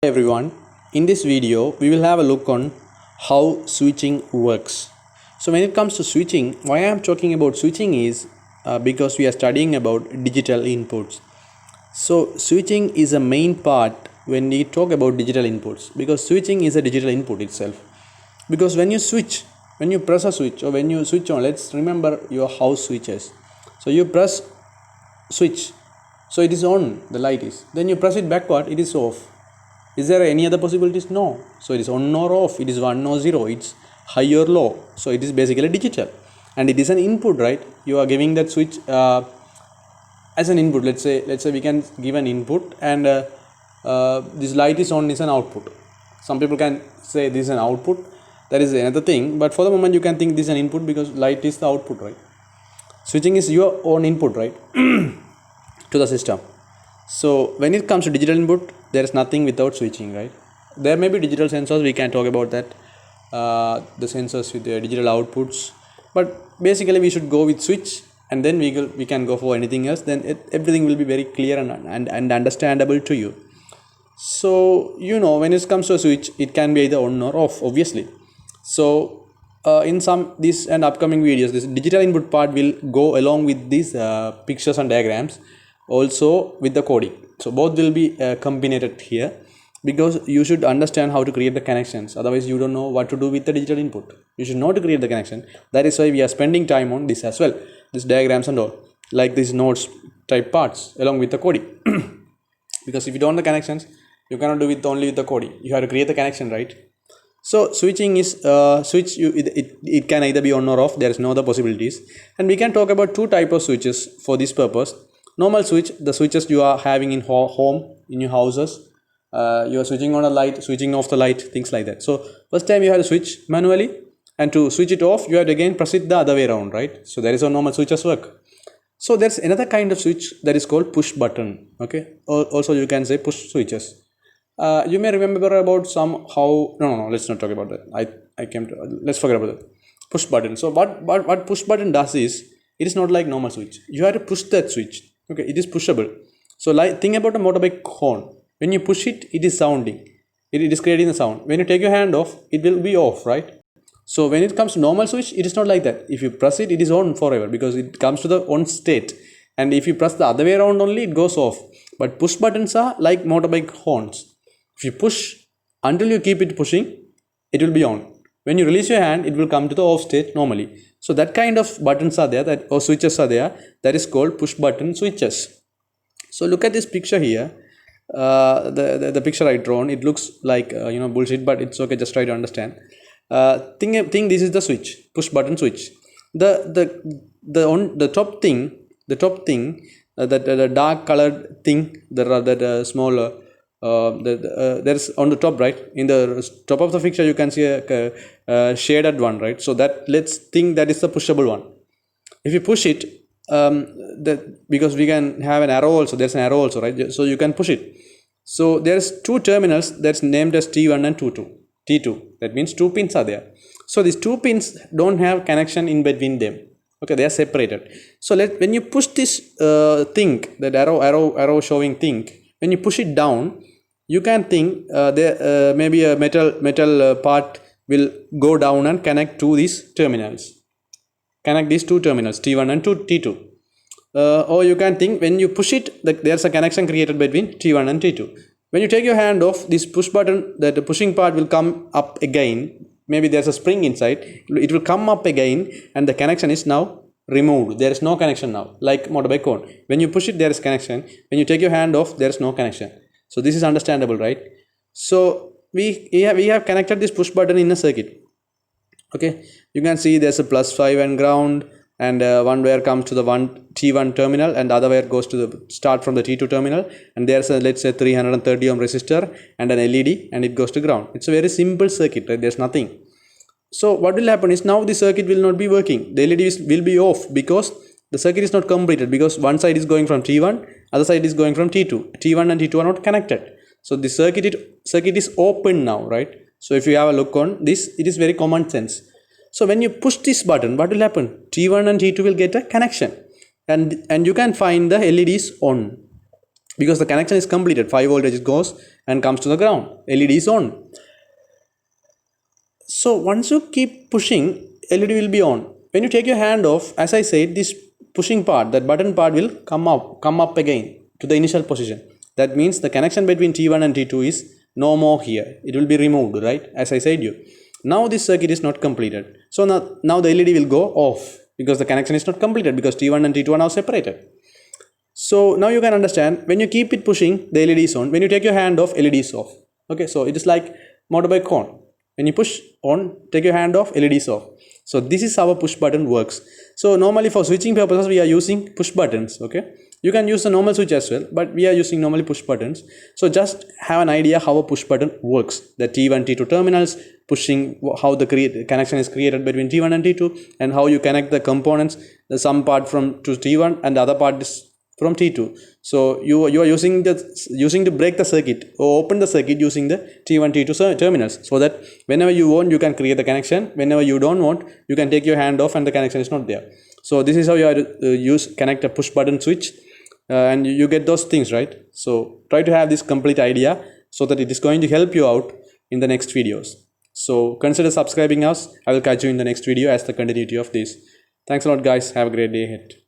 Hi everyone, in this video we will have a look on how switching works. So when it comes to switching, why I am talking about switching is because we are studying about digital inputs. So switching is a main part when we talk about digital inputs, because switching is a digital input itself. Because when you switch, when you press a switch or when you switch on, let's remember your house switches. So you press switch, so it is on, the light is, then you press it backward, it is off. Is there any other possibilities? No. So it is on or off, it is 1 or 0, it's high or low. So it is basically digital, and it is an input, right? You are giving that switch as an input. Let's say we can give an input, and this light is on is an output. Some people can say this is an output, that is another thing, but for the moment you can think this is an input because light is the output, right? Switching is your own input, right, to the system. So when it comes to digital input, there is nothing without switching, right? There may be digital sensors, we can talk about that, the sensors with the digital outputs, but basically we should go with switch, and then we can go for anything else. Then everything will be very clear and understandable to you. So when it comes to a switch, it can be either on or off, obviously. So in some these and upcoming videos, this digital input part will go along with these pictures and diagrams, also with the coding. So both will be combined here, because you should understand how to create the connections. Otherwise you don't know what to do with the digital input. You should know to create the connection. That is why we are spending time on this as well, these diagrams and all, like these nodes type parts along with the coding. Because if you don't know the connections, you cannot do it only with the coding. You have to create the connection, right? So switching is it can either be on or off. There is no other possibilities, and we can talk about two type of switches for this purpose. Normal switch, the switches you are having in home, in your houses. You are switching on a light, switching off the light, things like that. So first time you have to switch manually, and to switch it off you have to again press it the other way around, right? So that is how normal switches work. So there's another kind of switch that is called push button. Okay, also you can say push switches. You may remember about somehow. No, let's not talk about that. I came to, let's forget about that. Push button. So what push button does is, it is not like normal switch. You have to push that switch. Okay, it is pushable. So like, think about a motorbike horn. When you push it, it is sounding. It is creating the sound. When you take your hand off, it will be off, right? So when it comes to normal switch, it is not like that. If you press it, it is on forever, because it comes to the on state. And if you press the other way around only, it goes off. But push buttons are like motorbike horns. If you push until you keep it pushing, it will be on. When you release your hand, it will come to the off state normally. So that kind of buttons are there, or switches are there, that is called push button switches. So look at this picture here. The picture I drawn, it looks like bullshit, but it's okay, just try to understand. Think this is the switch, push button switch. The top thing, the dark colored thing, the small there's on the top, right? In the top of the picture you can see a shaded one, right? So that, let's think that is the pushable one. If you push it, because we can have an arrow also, there's an arrow also, right? So you can push it. So there's two terminals that's named as T1 and T2. That means two pins are there. So these two pins don't have connection in between them. Okay, they are separated. So when you push this thing, that arrow showing thing, when you push it down, you can think there maybe a metal part will go down and connect to these terminals. Connect these two terminals, T1 and T2. Or you can think, when you push it, there's a connection created between T1 and T2. When you take your hand off, this push button, that the pushing part will come up again. Maybe there's a spring inside. It will come up again, and the connection is now removed. There is no connection now, like motorbike horn. When you push it, there is connection. When you take your hand off, there is no connection. So this is understandable, right? So we have connected this push button in a circuit. Okay, you can see there's a +5 and ground, and one wire comes to the T1 terminal, and the other wire goes to the start from the T2 terminal, and there's a, let's say, 330 ohm resistor and an LED, and it goes to ground. It's a very simple circuit, right? There's nothing. So what will happen is, now the circuit will not be working. The LED will be off, because the circuit is not completed, because one side is going from T1, other side is going from T2. T1 and T2 are not connected. So the circuit is open now, right? So if you have a look on this, it is very common sense. So when you push this button, what will happen? T1 and T2 will get a connection, and you can find the LEDs on. because the connection is completed. 5 voltage goes and comes to the ground. LED is on. So once you keep pushing, LED will be on. When you take your hand off, as I said, this pushing part, that button part will come up again to the initial position. That means the connection between T1 and T2 is no more here. It will be removed, right? As I said you. Now this circuit is not completed. So now the LED will go off because the connection is not completed, because T1 and T2 are now separated. So now you can understand, when you keep it pushing, the LED is on. When you take your hand off, LED is off. Okay, so it is like motorbike horn. When you push on, take your hand off, LED is off. So this is how a push button works. So normally for switching purposes, we are using push buttons. Okay, you can use a normal switch as well, but we are using normally push buttons. So just have an idea how a push button works. The T1, T2 terminals, pushing, how the connection is created between T1 and T2, and how you connect the components, some part from to T1 and the other part is from T2. So you are using to break the circuit or open the circuit using the T1, T2 terminals, so that whenever you want, you can create the connection. Whenever you don't want, you can take your hand off and the connection is not there. So this is how you are connect a push button switch, and you get those things, right? So try to have this complete idea so that it is going to help you out in the next videos. So consider subscribing us. I will catch you in the next video as the continuity of this. Thanks a lot, guys. Have a great day ahead.